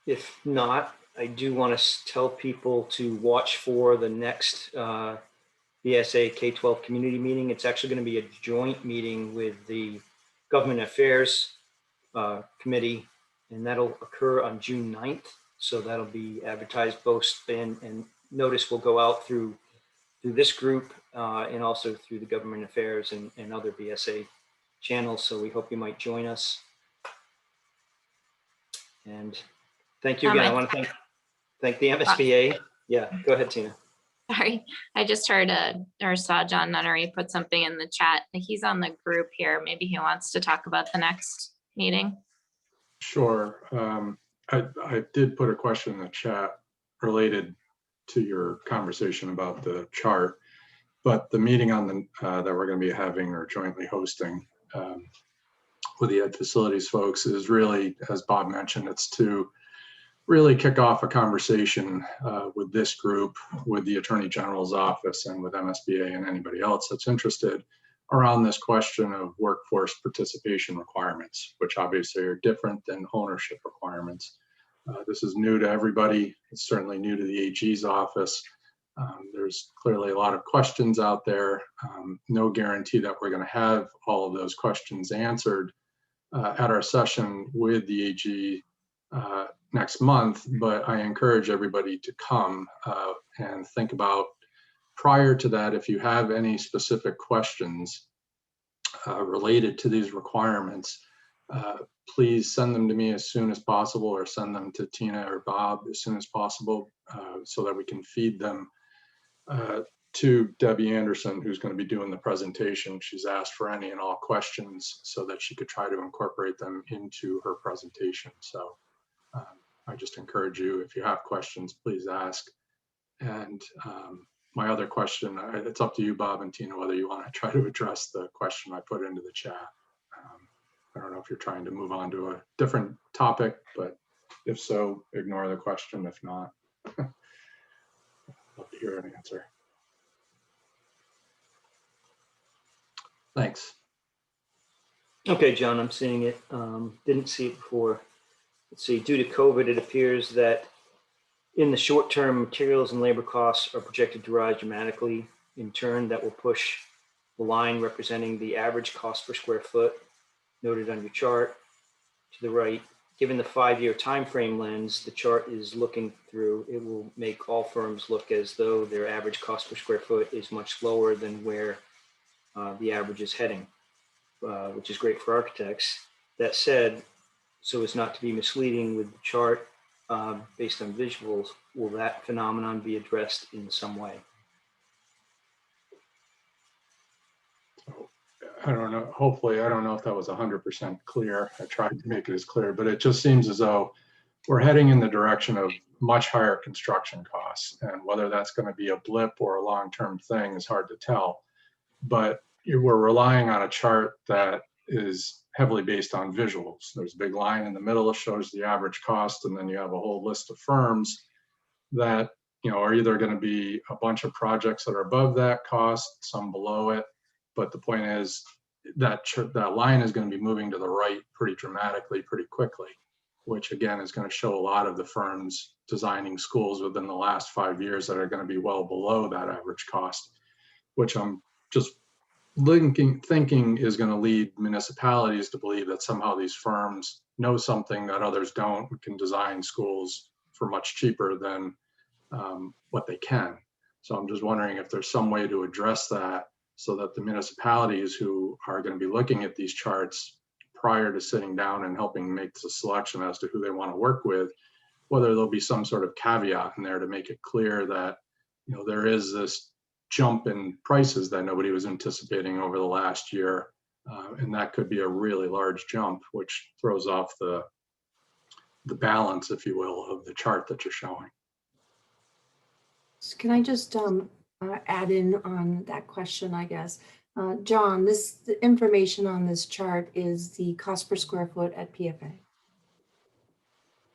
If not, I do want to tell people to watch for the next BSA K-12 community meeting. It's actually going to be a joint meeting with the Government Affairs Committee, and that'll occur on June 9th. So that'll be advertised both, and notice will go out through this group and also through the Government Affairs and other BSA channels. So we hope you might join us. And thank you again. I want to thank the MSBA. Yeah, go ahead, Tina. Sorry, I just heard or saw John Nunnery put something in the chat. He's on the group here. Maybe he wants to talk about the next meeting. Sure. I did put a question in the chat related to your conversation about the chart, but the meeting on the that we're going to be having or jointly hosting with the Ed Facilities folks is really, as Bob mentioned, it's to really kick off a conversation with this group, with the Attorney General's office, and with MSBA and anybody else that's interested around this question of workforce participation requirements, which obviously are different than ownership requirements. This is new to everybody. It's certainly new to the AG's office. There's clearly a lot of questions out there. No guarantee that we're going to have all of those questions answered at our session with the AG next month, but I encourage everybody to come and think about, prior to that, if you have any specific questions related to these requirements, please send them to me as soon as possible, or send them to Tina or Bob as soon as possible, so that we can feed them to Debbie Anderson, who's going to be doing the presentation. She's asked for any and all questions so that she could try to incorporate them into her presentation. So I just encourage you, if you have questions, please ask. And my other question, it's up to you, Bob and Tina, whether you want to try to address the question I put into the chat. I don't know if you're trying to move on to a different topic, but if so, ignore the question. If not, I'd love to hear an answer. Thanks. Okay, John, I'm seeing it. Didn't see it before. Let's see, due to COVID, it appears that in the short term, materials and labor costs are projected to rise dramatically. In turn, that will push the line representing the average cost per square foot noted on your chart to the right. Given the 5-year time frame lens the chart is looking through, it will make all firms look as though their average cost per square foot is much lower than where the average is heading, which is great for architects. That said, so as not to be misleading with the chart based on visuals, will that phenomenon be addressed in some way? I don't know. Hopefully, I don't know if that was 100% clear. I tried to make it as clear, but it just seems as though we're heading in the direction of much higher construction costs, and whether that's going to be a blip or a long-term thing is hard to tell. But we're relying on a chart that is heavily based on visuals. There's a big line in the middle that shows the average cost, and then you have a whole list of firms that, you know, are either going to be a bunch of projects that are above that cost, some below it. But the point is that that line is going to be moving to the right pretty dramatically, pretty quickly, which again is going to show a lot of the firms designing schools within the last 5 years that are going to be well below that average cost, which I'm just thinking is going to lead municipalities to believe that somehow these firms know something that others don't, can design schools for much cheaper than what they can. So I'm just wondering if there's some way to address that, so that the municipalities who are going to be looking at these charts prior to sitting down and helping make the selection as to who they want to work with, whether there'll be some sort of caveat in there to make it clear that, you know, there is this jump in prices that nobody was anticipating over the last year. And that could be a really large jump, which throws off the balance, if you will, of the chart that you're showing. So can I just add in on that question, I guess? John, the information on this chart is the cost per square foot at PFA.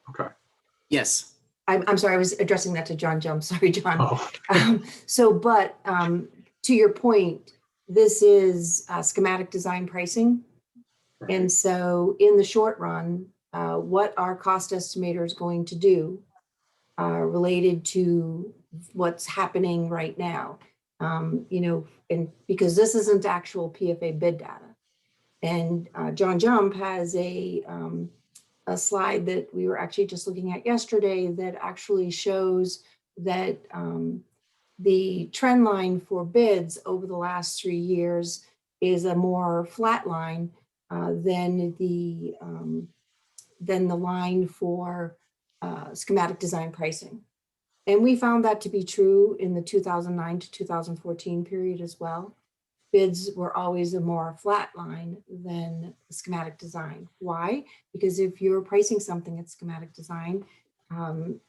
Okay. Yes. I'm sorry, I was addressing that to John Jump. Sorry, John. Oh. But to your point, this is schematic design pricing. Right. And so in the short run, what our cost estimator is going to do related to what's happening right now, you know, and because this isn't actual PFA bid data. And John Jump has a slide that we were actually just looking at yesterday that actually shows that the trend line for bids over the last 3 years is a more flat line than the line for schematic design pricing. And we found that to be true in the 2009 to 2014 period as well. Bids were always a more flat line than schematic design. Why? Because if you're pricing something at schematic design,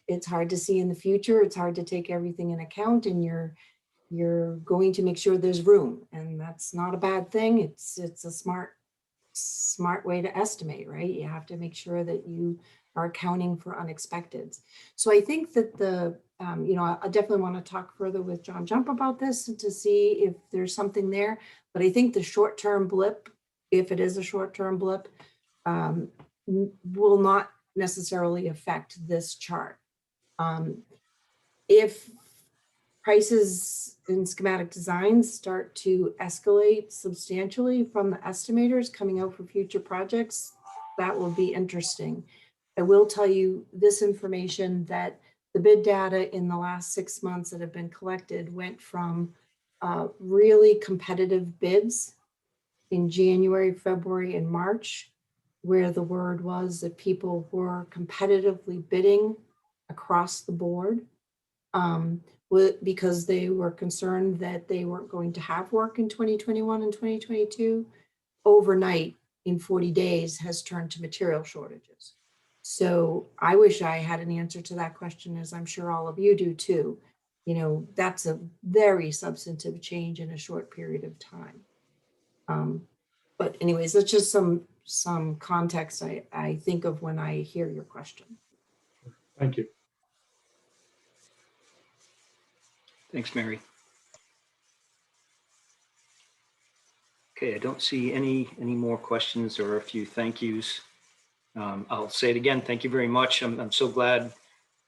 it's hard to see in the future. It's hard to take everything in account, and you're going to make sure there's room, and that's not a bad thing. It's a smart way to estimate, right? You have to make sure that you are accounting for unexpecteds. So I think that I definitely want to talk further with John Jump about this to see if there's something there. But I think the short-term blip, if it is a short-term blip, will not necessarily affect this chart. If prices in schematic designs start to escalate substantially from the estimators coming out for future projects, that will be interesting. I will tell you this information, that the bid data in the last 6 months that have been collected went from really competitive bids in January, February, and March, where the word was that people were competitively bidding across the board because they were concerned that they weren't going to have work in 2021 and 2022. Overnight, in 40 days, has turned to material shortages. So I wish I had an answer to that question, as I'm sure all of you do too. That's a very substantive change in a short period of time. But anyways, that's just some context I think of when I hear your question. Thank you. Thanks, Mary. Okay, I don't see any more questions or a few thank yous. I'll say it again. Thank you very much. I'm so glad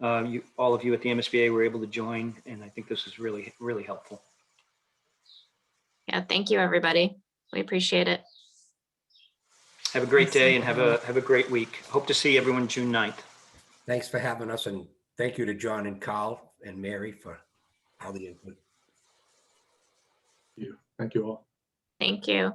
all of you at the MSBA were able to join, and I think this is really, really helpful. Yeah, thank you, everybody. We appreciate it. Have a great day and have a great week. Hope to see everyone June 9th. Thanks for having us, and thank you to John and Carl and Mary for all the input. Thank you all. Thank you.